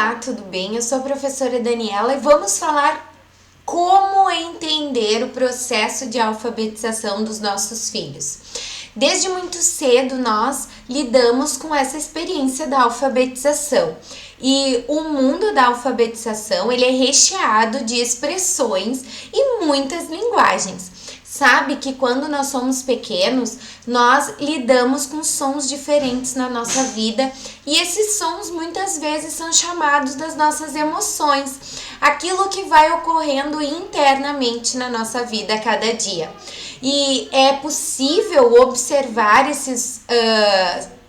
Olá, tudo bem? Eu sou a professora Daniela e vamos falar como entender o processo de alfabetização dos nossos filhos. Desde muito cedo nós lidamos com essa experiência da alfabetização e o mundo da alfabetização ele é recheado de expressões e muitas linguagens. Sabe que quando nós somos pequenos, nós lidamos com sons diferentes na nossa vida e esses sons muitas vezes são chamados das nossas emoções, aquilo que vai ocorrendo internamente na nossa vida a cada dia. E é possível observar esses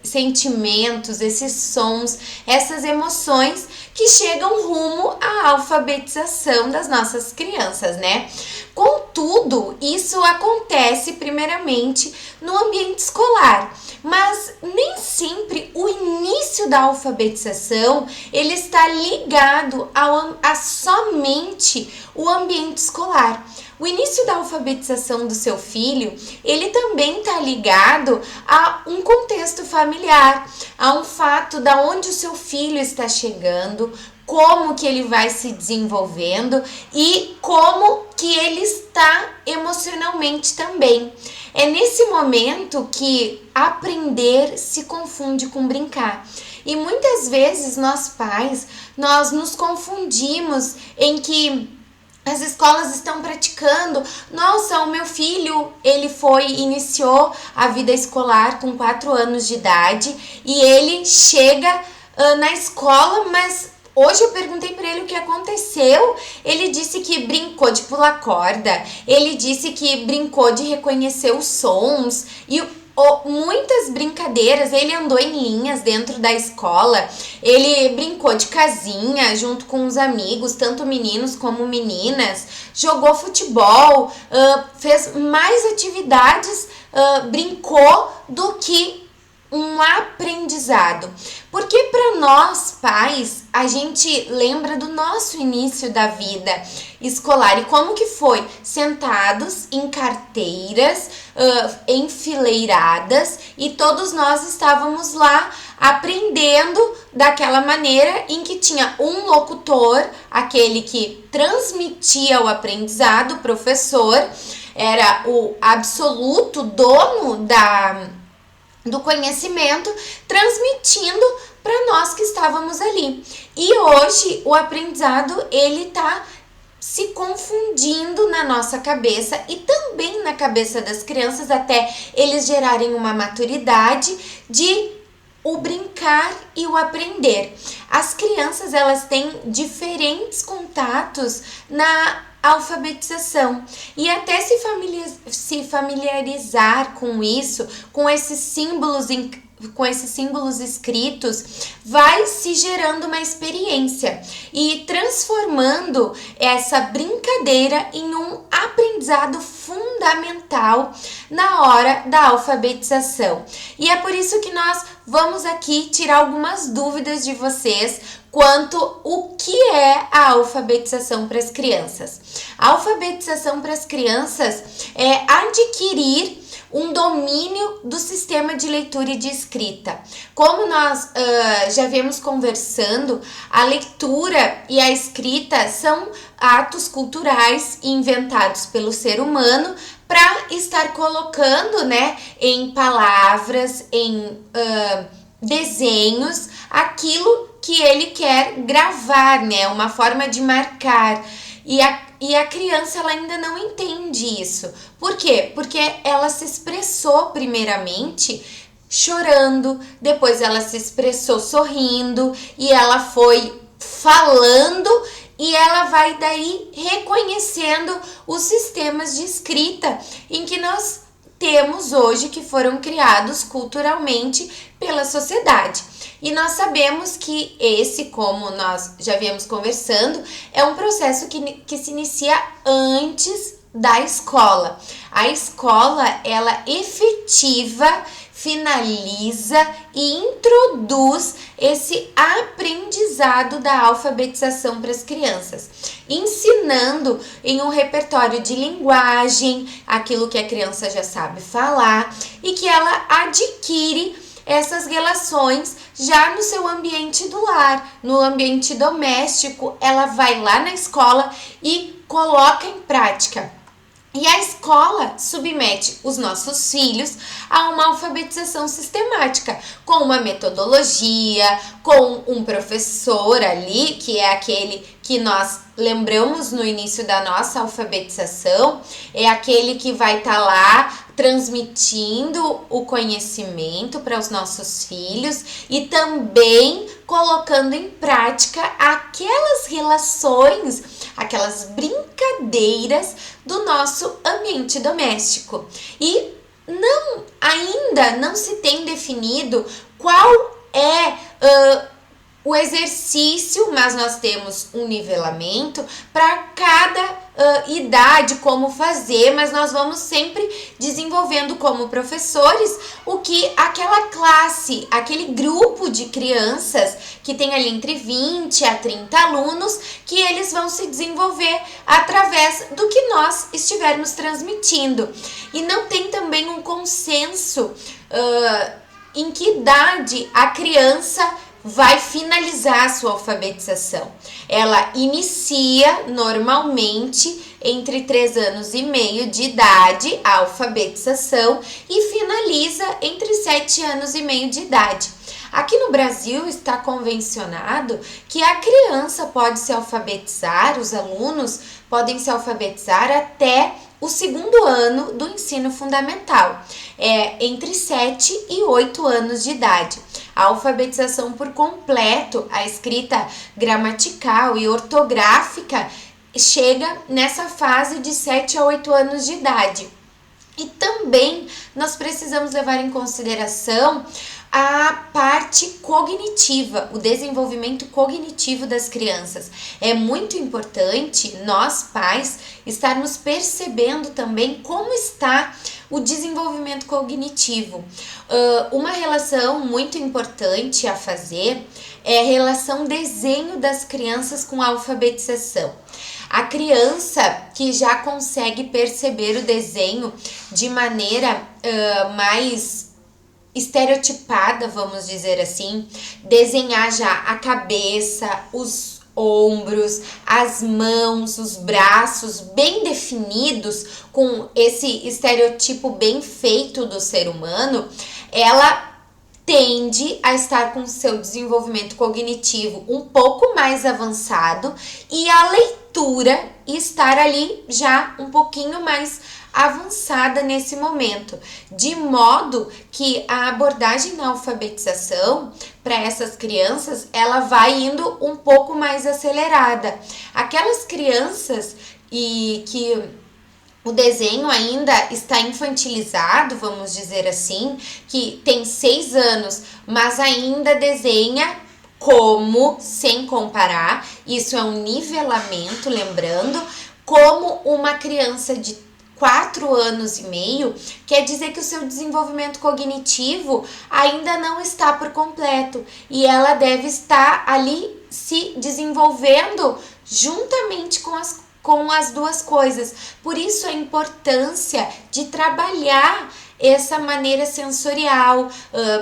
sentimentos, esses sons, essas emoções que chegam rumo à alfabetização das nossas crianças, né? Contudo, isso acontece primeiramente no ambiente escolar, mas nem sempre o início da alfabetização ele está ligado a somente o ambiente escolar. O início da alfabetização do seu filho, ele também está ligado a um contexto familiar, a um fato da onde o seu filho está chegando, como que ele vai se desenvolvendo e como que ele está emocionalmente também. É nesse momento que aprender se confunde com brincar. E muitas vezes nós pais, nós nos confundimos em que as escolas estão praticando, nossa, o meu filho, ele iniciou a vida escolar com 4 anos de idade e ele chega na escola, mas hoje eu perguntei para ele o que aconteceu, ele disse que brincou de pular corda, ele disse que brincou de reconhecer os sons e muitas brincadeiras, ele andou em linhas dentro da escola, ele brincou de casinha junto com os amigos, tanto meninos como meninas, jogou futebol, fez mais atividades, brincou do que um aprendizado. Porque para nós pais, a gente lembra do nosso início da vida escolar e como que foi? Sentados em carteiras, enfileiradas e todos nós estávamos lá aprendendo daquela maneira em que tinha um locutor, aquele que transmitia o aprendizado, o professor, era o absoluto dono do conhecimento, transmitindo para nós que estávamos ali. E hoje o aprendizado ele está se confundindo na nossa cabeça e também na cabeça das crianças até eles gerarem uma maturidade de o brincar e o aprender. As crianças elas têm diferentes contatos na alfabetização e até se familiarizar com isso, com esses símbolos escritos, vai se gerando uma experiência e transformando essa brincadeira em um aprendizado fundamental na hora da alfabetização. E é por isso que nós vamos aqui tirar algumas dúvidas de vocês quanto o que é a alfabetização para as crianças. A alfabetização para as crianças é adquirir um domínio do sistema de leitura e de escrita. Como nós já viemos conversando, a leitura e a escrita são atos culturais inventados pelo ser humano para estar colocando, né, em palavras, em desenhos, aquilo que ele quer gravar, né, uma forma de marcar. E a criança ela ainda não entende isso. Por quê? Porque ela se expressou primeiramente chorando, depois ela se expressou sorrindo e ela foi falando e ela vai daí reconhecendo os sistemas de escrita em que nós temos hoje que foram criados culturalmente pela sociedade. E nós sabemos que esse, como nós já viemos conversando, é um processo que se inicia antes da escola. A escola, ela efetiva, finaliza e introduz esse aprendizado da alfabetização para as crianças, ensinando em um repertório de linguagem, aquilo que a criança já sabe falar e que ela adquire essas relações já no seu ambiente do lar, no ambiente doméstico, ela vai lá na escola e coloca em prática. E a escola submete os nossos filhos a uma alfabetização sistemática, com uma metodologia, com um professor ali, que é aquele que nós lembramos no início da nossa alfabetização, é aquele que vai estar lá transmitindo o conhecimento para os nossos filhos e também colocando em prática aquelas relações, aquelas brincadeiras do nosso ambiente doméstico. E ainda não se tem definido qual é o exercício, mas nós temos um nivelamento para cada idade, como fazer, mas nós vamos sempre desenvolvendo como professores o que aquela classe, aquele grupo de crianças que tem ali entre 20 a 30 alunos, que eles vão se desenvolver através do que nós estivermos transmitindo. E não tem também um consenso em que idade a criança vai finalizar a sua alfabetização. Ela inicia normalmente entre 3 anos e meio de idade a alfabetização e finaliza entre 7 anos e meio de idade. Aqui no Brasil está convencionado que a criança pode se alfabetizar, os alunos podem se alfabetizar até o 2º ano do ensino fundamental, entre 7 e 8 anos de idade. A alfabetização por completo, a escrita gramatical e ortográfica, chega nessa fase de 7 a 8 anos de idade. E também nós precisamos levar em consideração a parte cognitiva, o desenvolvimento cognitivo das crianças. É muito importante nós, pais, estarmos percebendo também como está o desenvolvimento cognitivo. Uma relação muito importante a fazer é a relação desenho das crianças com a alfabetização. A criança que já consegue perceber o desenho de maneira mais estereotipada, vamos dizer assim, desenhar já a cabeça, os ombros, as mãos, os braços bem definidos, com esse estereotipo bem feito do ser humano, ela tende a estar com seu desenvolvimento cognitivo um pouco mais avançado e a leitura estar ali já um pouquinho mais avançada nesse momento, de modo que a abordagem na alfabetização para essas crianças, ela vai indo um pouco mais acelerada. Aquelas crianças que o desenho ainda está infantilizado, vamos dizer assim, que tem 6 anos, mas ainda desenha como, sem comparar, isso é um nivelamento, lembrando, como uma criança de 4 anos e meio, quer dizer que o seu desenvolvimento cognitivo ainda não está por completo e ela deve estar ali se desenvolvendo juntamente com as duas coisas. Por isso a importância de trabalhar essa maneira sensorial,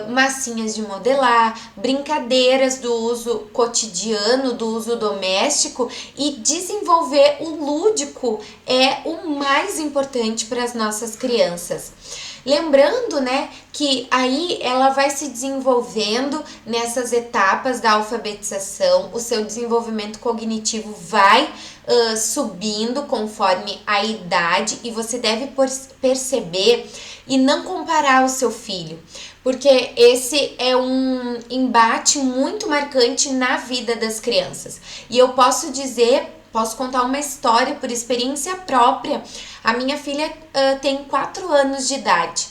massinhas de modelar, brincadeiras do uso cotidiano, do uso doméstico, e desenvolver o lúdico é o mais importante para as nossas crianças. Lembrando, né, que aí ela vai se desenvolvendo nessas etapas da alfabetização, o seu desenvolvimento cognitivo vai subindo conforme a idade e você deve perceber e não comparar o seu filho, porque esse é um embate muito marcante na vida das crianças. E eu posso contar uma história por experiência própria. A minha filha tem 4 anos de idade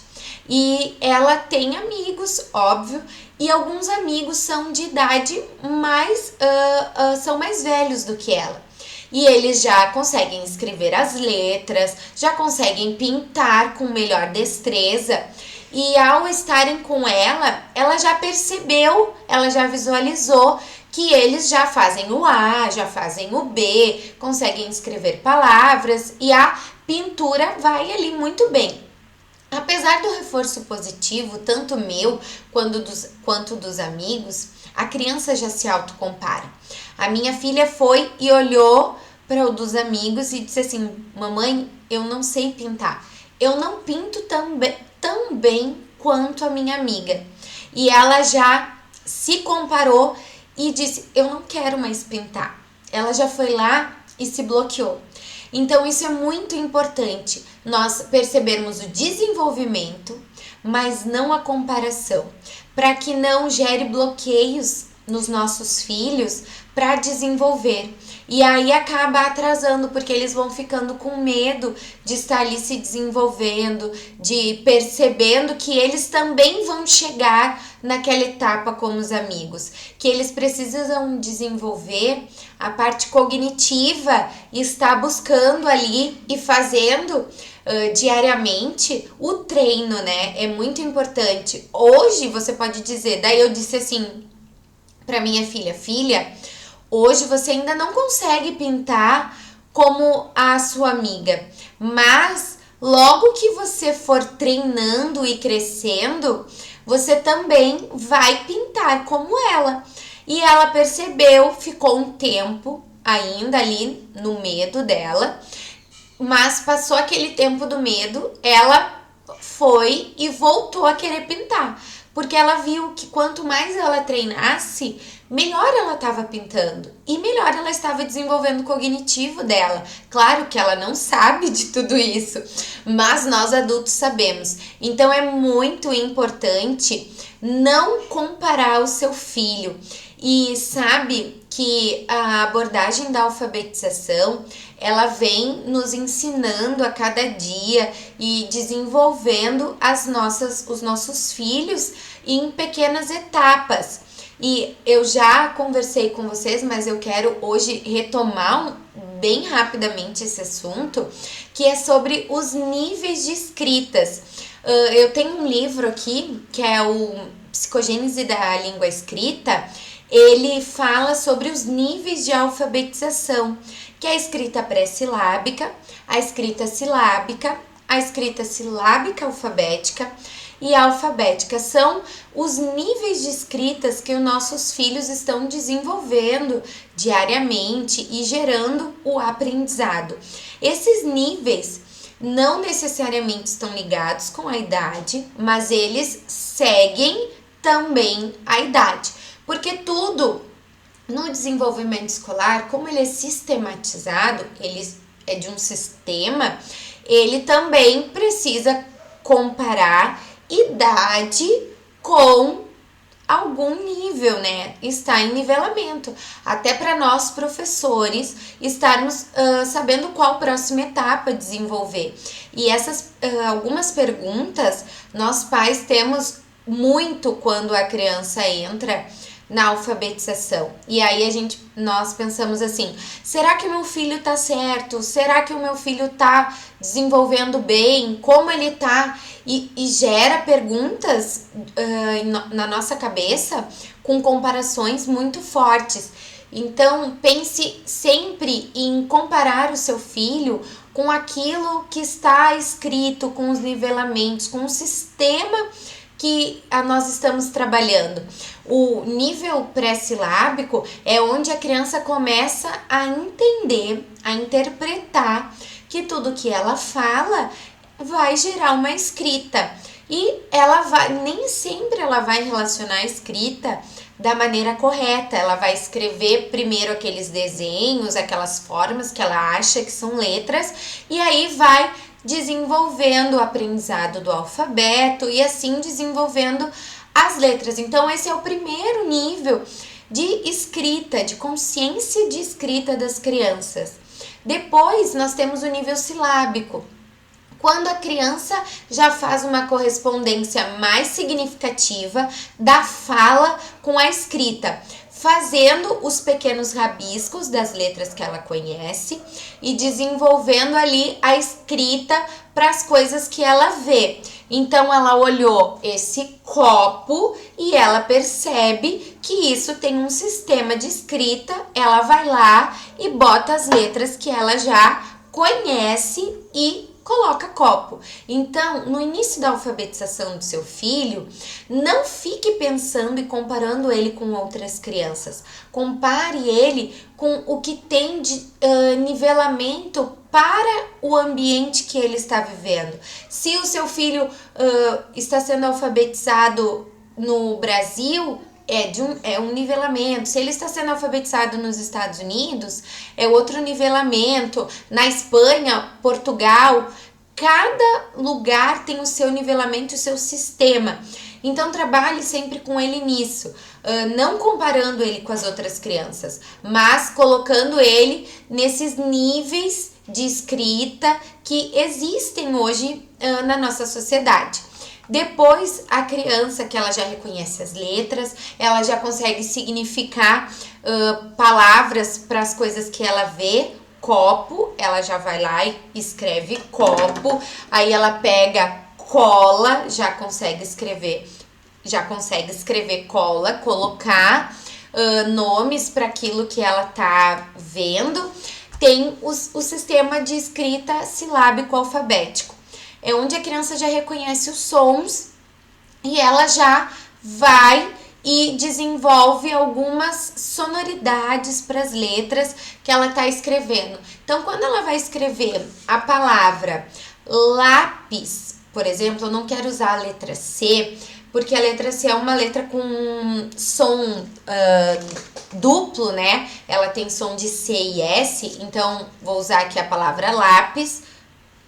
e ela tem amigos, óbvio, e alguns amigos são de idade são mais velhos do que ela. E eles já conseguem escrever as letras, já conseguem pintar com melhor destreza. E ao estarem com ela já percebeu, ela já visualizou que eles já fazem o A, já fazem o B, conseguem escrever palavras e a pintura vai ali muito bem. Apesar do reforço positivo, tanto meu quanto dos amigos, a criança já se autocompara. A minha filha foi e olhou para o dos amigos e disse assim: mamãe, eu não sei pintar. Eu não pinto tão bem quanto a minha amiga. E ela já se comparou e disse: eu não quero mais pintar. Ela já foi lá e se bloqueou. Então isso é muito importante, nós percebermos o desenvolvimento, mas não a comparação, para que não gere bloqueios nos nossos filhos para desenvolver. E aí acaba atrasando, porque eles vão ficando com medo de estar ali se desenvolvendo, de percebendo que eles também vão chegar naquela etapa como os amigos, que eles precisam desenvolver a parte cognitiva e estar buscando ali e fazendo diariamente o treino, né? É muito importante. Hoje você pode dizer, daí eu disse assim para minha filha, hoje você ainda não consegue pintar como a sua amiga, mas logo que você for treinando e crescendo, você também vai pintar como ela. E ela percebeu, ficou um tempo ainda ali no medo dela, mas passou aquele tempo do medo, ela foi e voltou a querer pintar, porque ela viu que quanto mais ela treinasse, melhor ela estava pintando e melhor ela estava desenvolvendo o cognitivo dela. Claro que ela não sabe de tudo isso, mas nós adultos sabemos. Então é muito importante não comparar o seu filho. E sabe que a abordagem da alfabetização, ela vem nos ensinando a cada dia e desenvolvendo os nossos filhos em pequenas etapas. E eu já conversei com vocês, mas eu quero hoje retomar bem rapidamente esse assunto, que é sobre os níveis de escritas. Eu tenho um livro aqui, que é o Psicogênese da Língua Escrita. Ele fala sobre os níveis de alfabetização, que é a escrita pré-silábica, a escrita silábica, a escrita silábica alfabética e alfabética. São os níveis de escritas que os nossos filhos estão desenvolvendo diariamente e gerando o aprendizado. Esses níveis não necessariamente estão ligados com a idade, mas eles seguem também a idade. Porque tudo no desenvolvimento escolar, como ele é sistematizado, ele é de um sistema, ele também precisa comparar idade com algum nível, né? Está em nivelamento. Até para nós, professores, estarmos sabendo qual próxima etapa desenvolver. E essas algumas perguntas, nós pais temos muito quando a criança entra na alfabetização. E aí nós pensamos assim: será que o meu filho tá certo? Será que o meu filho tá desenvolvendo bem? Como ele tá? E gera perguntas na nossa cabeça com comparações muito fortes. Então pense sempre em comparar o seu filho com aquilo que está escrito, com os nivelamentos, com o sistema que nós estamos trabalhando. O nível pré-silábico é onde a criança começa a entender, a interpretar que tudo que ela fala vai gerar uma escrita. E nem sempre ela vai relacionar a escrita da maneira correta. Ela vai escrever primeiro aqueles desenhos, aquelas formas que ela acha que são letras, e aí vai desenvolvendo o aprendizado do alfabeto e assim desenvolvendo as letras. Então esse é o primeiro nível de escrita, de consciência de escrita das crianças. Depois nós temos o nível silábico, quando a criança já faz uma correspondência mais significativa da fala com a escrita, fazendo os pequenos rabiscos das letras que ela conhece e desenvolvendo ali a escrita para as coisas que ela vê. Então ela olhou esse copo e ela percebe que isso tem um sistema de escrita, ela vai lá e bota as letras que ela já conhece e coloca copo. Então, no início da alfabetização do seu filho, não fique pensando e comparando ele com outras crianças. Compare ele com o que tem de nivelamento para o ambiente que ele está vivendo. Se o seu filho está sendo alfabetizado no Brasil, é um nivelamento. Se ele está sendo alfabetizado nos Estados Unidos, é outro nivelamento. Na Espanha, Portugal, cada lugar tem o seu nivelamento, o seu sistema. Então, trabalhe sempre com ele nisso, não comparando ele com as outras crianças, mas colocando ele nesses níveis de escrita que existem hoje na nossa sociedade. Depois, a criança que ela já reconhece as letras, ela já consegue significar palavras para as coisas que ela vê. Copo, ela já vai lá e escreve copo. Aí ela pega cola, já consegue escrever cola, colocar nomes para aquilo que ela tá vendo. Tem o sistema de escrita silábico alfabético. É onde a criança já reconhece os sons e ela já vai e desenvolve algumas sonoridades para as letras que ela está escrevendo. Então, quando ela vai escrever a palavra lápis, por exemplo, eu não quero usar a letra C, porque a letra C é uma letra com som duplo, né? Ela tem som de C e S, então vou usar aqui a palavra lápis,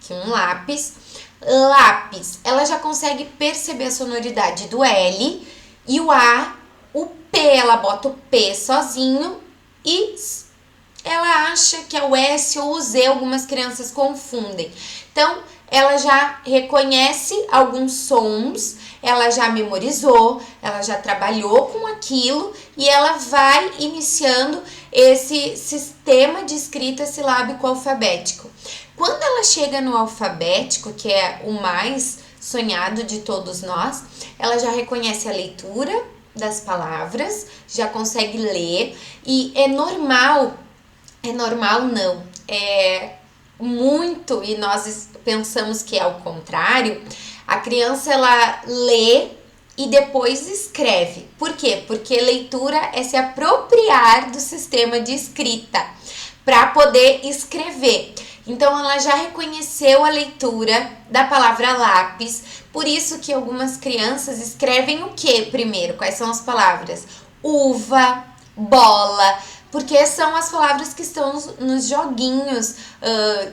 que um lápis. Lápis, ela já consegue perceber a sonoridade do L e o A, o P, ela bota o P sozinho e ela acha que é o S ou o Z, algumas crianças confundem. Então, ela já reconhece alguns sons, ela já memorizou, ela já trabalhou com aquilo e ela vai iniciando esse sistema de escrita silábico alfabético. Quando ela chega no alfabético, que é o mais sonhado de todos nós, ela já reconhece a leitura das palavras, já consegue ler e é normal não, é muito, e nós pensamos que é o contrário, a criança ela lê e depois escreve. Por quê? Porque leitura é se apropriar do sistema de escrita para poder escrever. Então, ela já reconheceu a leitura da palavra lápis, por isso que algumas crianças escrevem o que primeiro? Quais são as palavras? Uva, bola, porque são as palavras que estão nos joguinhos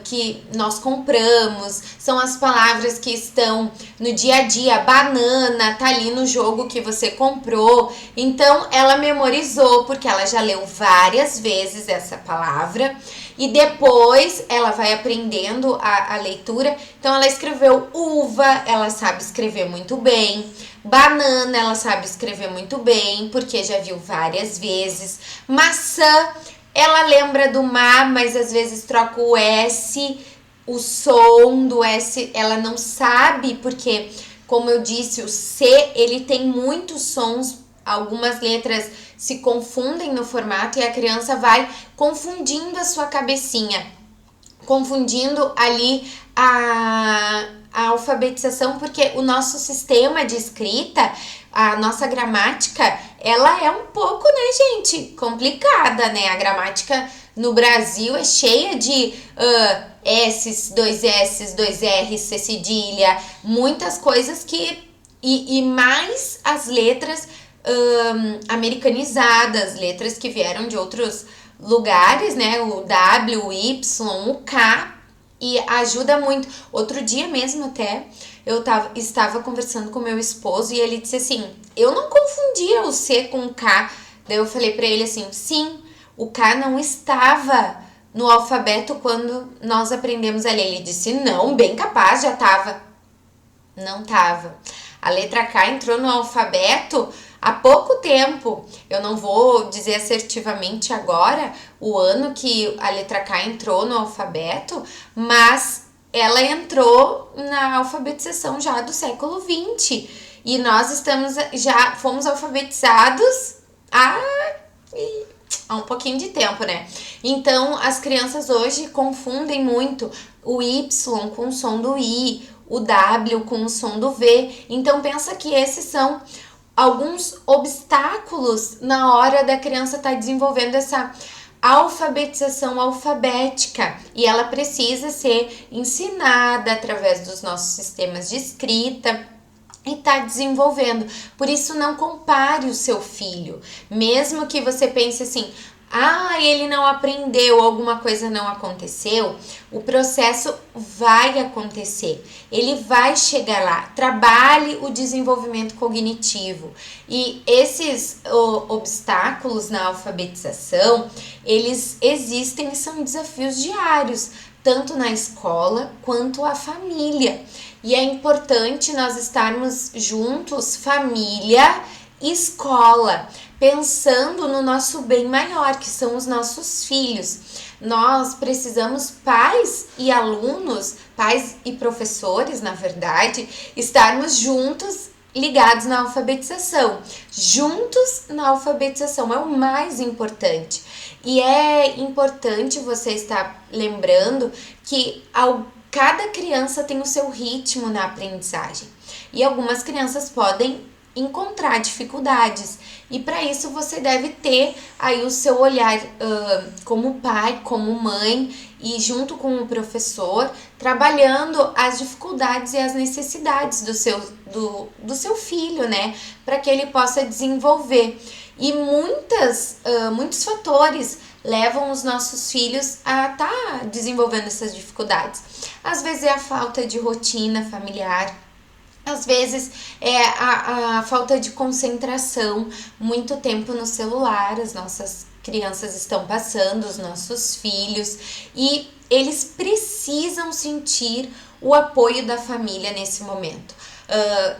que nós compramos, são as palavras que estão no dia a dia, banana, tá ali no jogo que você comprou. Então, ela memorizou, porque ela já leu várias vezes essa palavra, e depois ela vai aprendendo a leitura. Então, ela escreveu uva, ela sabe escrever muito bem. Banana, ela sabe escrever muito bem, porque já viu várias vezes. Maçã, ela lembra do má, mas às vezes troca o S, o som do S, ela não sabe, porque, como eu disse, o C, ele tem muitos sons, algumas letras se confundem no formato e a criança vai confundindo a sua cabecinha, confundindo ali a alfabetização, porque o nosso sistema de escrita, a nossa gramática, ela é um pouco, né, gente, complicada, né? A gramática no Brasil é cheia de S's, dois S's, dois R's, C cedilha, muitas coisas que... E mais as letras americanizadas, letras que vieram de outros lugares, né? O W, o Y, o K, e ajuda muito. Outro dia mesmo até, eu estava conversando com meu esposo e ele disse assim, eu não confundia o C com o K. Daí eu falei pra ele assim, sim, o K não estava no alfabeto quando nós aprendemos a ler. Ele disse, não, bem capaz, já estava. Não estava. A letra K entrou no alfabeto há pouco tempo. Eu não vou dizer assertivamente agora o ano que a letra K entrou no alfabeto, mas ela entrou na alfabetização já do século XX. E nós já fomos alfabetizados há há um pouquinho de tempo, né? Então, as crianças hoje confundem muito o Y com o som do I, o W com o som do V. Então, pensa que esses são alguns obstáculos na hora da criança estar desenvolvendo essa alfabetização alfabética, e ela precisa ser ensinada através dos nossos sistemas de escrita e tá desenvolvendo. Por isso, não compare o seu filho, mesmo que você pense assim: ele não aprendeu, alguma coisa não aconteceu. O processo vai acontecer, ele vai chegar lá. Trabalhe o desenvolvimento cognitivo. E esses obstáculos na alfabetização, eles existem e são desafios diários, tanto na escola quanto a família. E é importante nós estarmos juntos, família, escola, pensando no nosso bem maior, que são os nossos filhos. Nós precisamos, pais e alunos, pais e professores, na verdade, estarmos juntos, ligados na alfabetização. Juntos na alfabetização é o mais importante. E é importante você estar lembrando que cada criança tem o seu ritmo na aprendizagem. E algumas crianças podem encontrar dificuldades, e para isso você deve ter aí o seu olhar como pai, como mãe, e junto com o professor, trabalhando as dificuldades e as necessidades do seu filho, né, para que ele possa desenvolver. E muitos fatores levam os nossos filhos a estar desenvolvendo essas dificuldades. Às vezes é a falta de rotina familiar, às vezes é a falta de concentração, muito tempo no celular, as nossas crianças estão passando, os nossos filhos, e eles precisam sentir o apoio da família nesse momento.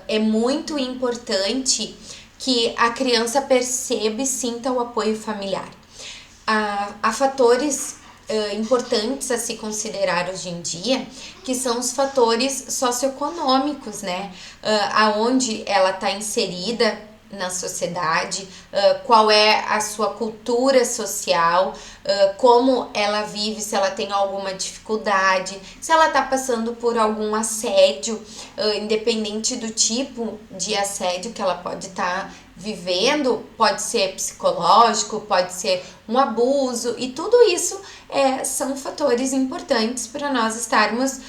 É muito importante que a criança perceba e sinta o apoio familiar. Há fatores importantes a se considerar hoje em dia, que são os fatores socioeconômicos, né? Aonde ela está inserida na sociedade, qual é a sua cultura social, como ela vive, se ela tem alguma dificuldade, se ela está passando por algum assédio, independente do tipo de assédio que ela pode estar vivendo, pode ser psicológico, pode ser um abuso, e tudo isso são fatores importantes para nós estarmos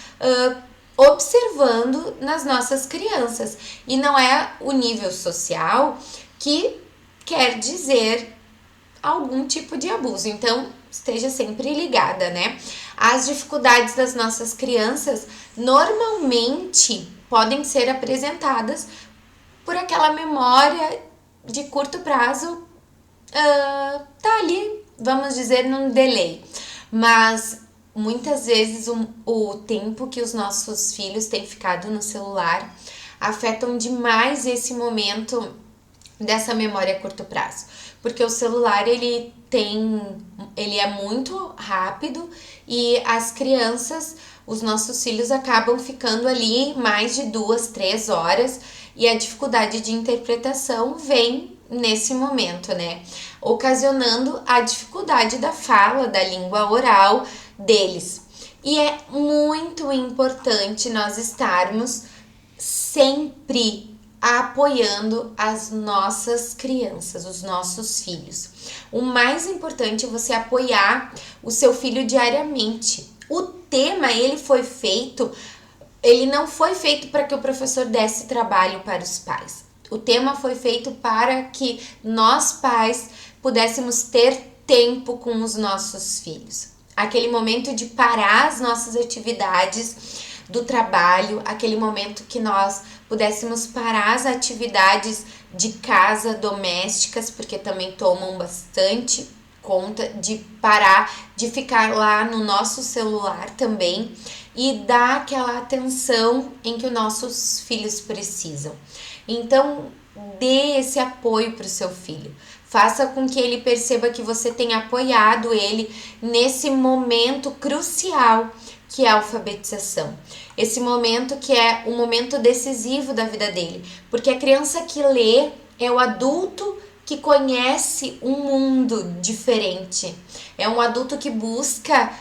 observando nas nossas crianças. E não é o nível social que quer dizer algum tipo de abuso, então esteja sempre ligada, né? As dificuldades das nossas crianças normalmente podem ser apresentadas por aquela memória de curto prazo, tá ali, vamos dizer, num delay, mas muitas vezes o tempo que os nossos filhos têm ficado no celular afetam demais esse momento dessa memória a curto prazo, porque o celular ele é muito rápido, e as crianças, os nossos filhos acabam ficando ali mais de 2, 3 horas, e a dificuldade de interpretação vem nesse momento, né? Ocasionando a dificuldade da fala, da língua oral deles. E é muito importante nós estarmos sempre apoiando as nossas crianças, os nossos filhos. O mais importante é você apoiar o seu filho diariamente. O tema, ele não foi feito para que o professor desse trabalho para os pais. O tema foi feito para que nós, pais, pudéssemos ter tempo com os nossos filhos. Aquele momento de parar as nossas atividades do trabalho, aquele momento que nós pudéssemos parar as atividades de casa, domésticas, porque também tomam bastante conta, de parar, de ficar lá no nosso celular também, e dar aquela atenção em que os nossos filhos precisam. Então, dê esse apoio para o seu filho. Faça com que ele perceba que você tem apoiado ele nesse momento crucial que é a alfabetização. Esse momento que é um momento decisivo da vida dele. Porque a criança que lê é o adulto que conhece um mundo diferente, é um adulto que busca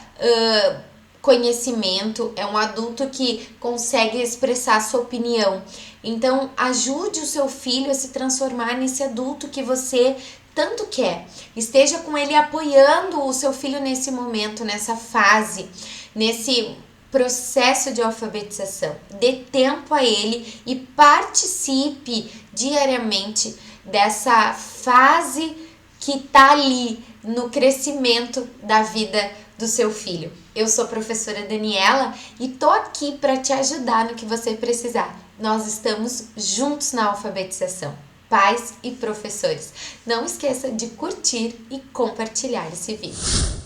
conhecimento, é um adulto que consegue expressar sua opinião. Então, ajude o seu filho a se transformar nesse adulto que você tanto quer. Esteja com ele apoiando o seu filho nesse momento, nessa fase, nesse processo de alfabetização. Dê tempo a ele e participe diariamente dessa fase que tá ali no crescimento da vida do seu filho. Eu sou a professora Daniela e tô aqui para te ajudar no que você precisar. Nós estamos juntos na alfabetização, pais e professores. Não esqueça de curtir e compartilhar esse vídeo.